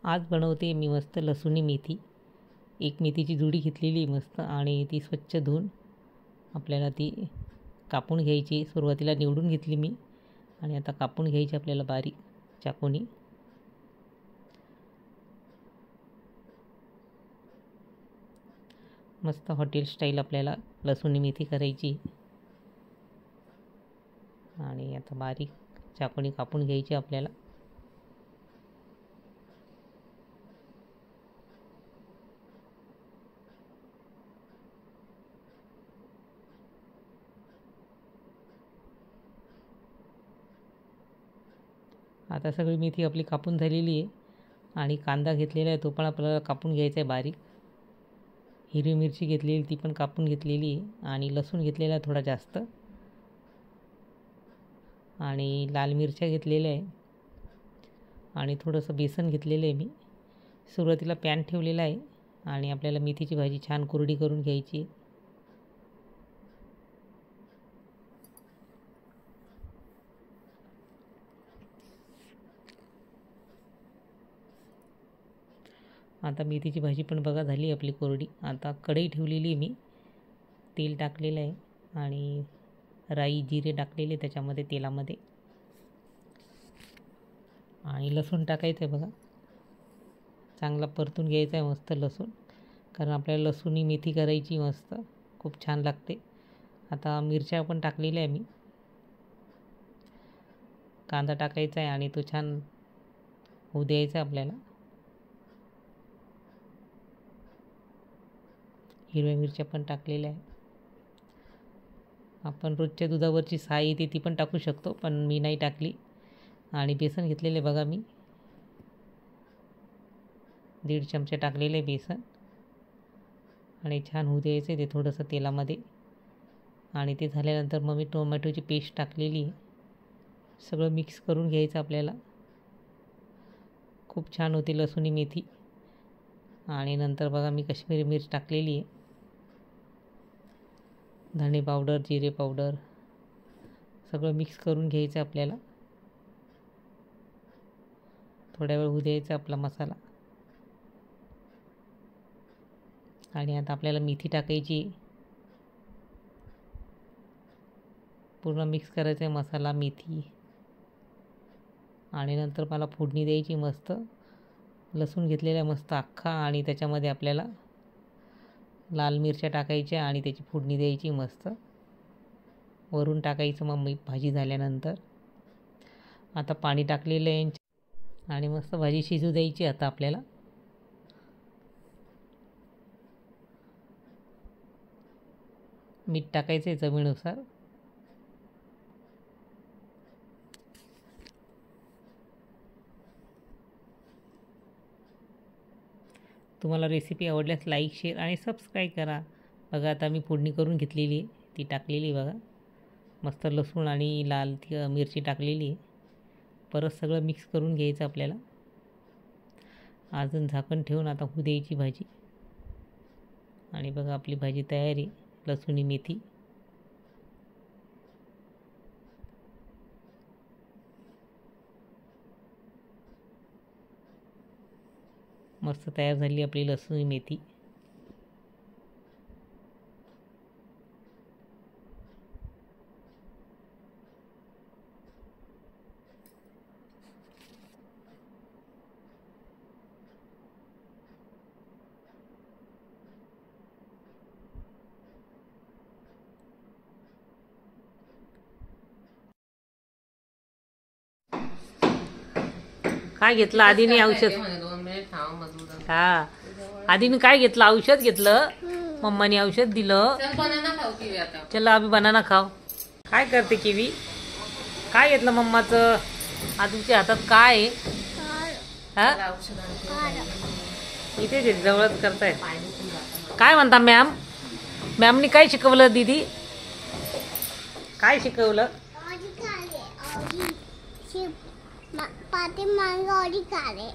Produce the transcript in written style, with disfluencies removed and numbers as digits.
आज बनवते मी मस्त लसूणी मेथी। एक मेथीची जुडी घेतलेली मस्त आणि ती स्वच्छ धुवून आपल्याला ती कापून घ्यायची। सुरुवातीला निवडून घेतली मी आणि आता कापून घ्यायची आपल्याला बारीक चाकूनी। मस्त हॉटेल स्टाईल आपल्याला लसूणी मेथी करायची आणि आता बारीक चाकूनी कापून घ्यायची आपल्याला। आता सगळी मेथी आपली कापून झालेली आहे आणि कांदा घेतलेला आहे तो पण आपल्याला कापून घ्यायचा आहे बारीक। हिरवी मिरची घेतलेली ती पण कापून घेतलेली आहे आणि लसूण घेतलेला आहे थोडा जास्त आणि लाल मिरच्या घेतलेल्या आहे आणि थोडंसं बेसन घेतलेलं आहे मी। सुरुवातीला पॅन ठेवलेला आहे आणि आपल्याला मेथीची भाजी छान कोरडी करून घ्यायची। आता मेथीची भाजी पण बघा झाली आपली कोरडी। आता कढई ठेवलेली मी, तेल टाकलेलं आहे आणि राई जिरे टाकलेले त्याच्यामध्ये तेलामध्ये आणि लसूण टाकायचं आहे बघा। चांगला परतून घ्यायचा आहे मस्त लसूण, कारण आपल्याला लसूणी मेथी करायची मस्त, खूप छान लागते। आता मिरच्या पण टाकलेल्या आहे मी, कांदा टाकायचा आहे आणि तो छान होऊ द्यायचा आपल्याला। हिरव्या मिरच्या पण टाकलेल्या आहे। आपण रोजच्या दुधावरची साय येते ती पण टाकू शकतो, पण मी नाही टाकली। आणि बेसन घेतलेले बघा मी 1.5 चमचे टाकलेले बेसन आणि छान होऊ द्यायचे ते थोडंसं तेलामध्ये। आणि ते झाल्यानंतर मग मी टोमॅटोची पेस्ट टाकलेली आहे। सगळं मिक्स करून घ्यायचं आपल्याला। खूप छान होती लसूणी मेथी। आणि नंतर बघा मी काश्मीरी मिर्च टाकलेली आहे, धणे पावडर जिरे पावडर सगळं मिक्स करून घ्यायचं आपल्याला। थोड्या वेळ होऊ द्यायचा आपला मसाला आणि आता आपल्याला मेथी टाकायची। पूर्ण मिक्स करायचा आहे मसाला मेथी आणि नंतर मला फोडणी द्यायची मस्त। लसूण घेतलेला मस्त अख्खा आणि त्याच्यामध्ये आपल्याला लाल मिरच्या टाकायच्या आणि त्याची फोडणी द्यायची मस्त। वरून टाकायचं मग भाजी झाल्यानंतर। आता पाणी टाकलेलं आहे आणि मस्त भाजी शिजू द्यायची आता आपल्याला। मीठ टाकायचं आहे चवीनुसार। तुम्हाला रेसिपी आवडल्यास लाईक शेअर आणि सबस्क्राईब करा। बघा आता मी फोडणी करून घेतलेली आहे, ती टाकलेली बघा। मस्त लसूण आणि लाल मिरची टाकलेली आहे। परत सगळं मिक्स करून घ्यायचं आपल्याला। अजून झाकण ठेवून आता होऊ द्यायची भाजी। आणि बघा आपली भाजी तयार आहे लसूणी मेथी। मस्त तयार झाली आपली लसूणी मेथी। काय घेतलं आधीने औषध? हा, आधीने काय घेतलं? औषध घेतलं। मम्माने औषध दिलं। चला अभी बनाना खाओ। काय करते किवी? काय घेतलं मम्माचं? आधीच्या हातात काय आहे? इथे जवळच करताय। काय म्हणता मॅम? मॅमनी काय शिकवलं दीदी? काय शिकवलं? पाठी मांग ऑडी काढे।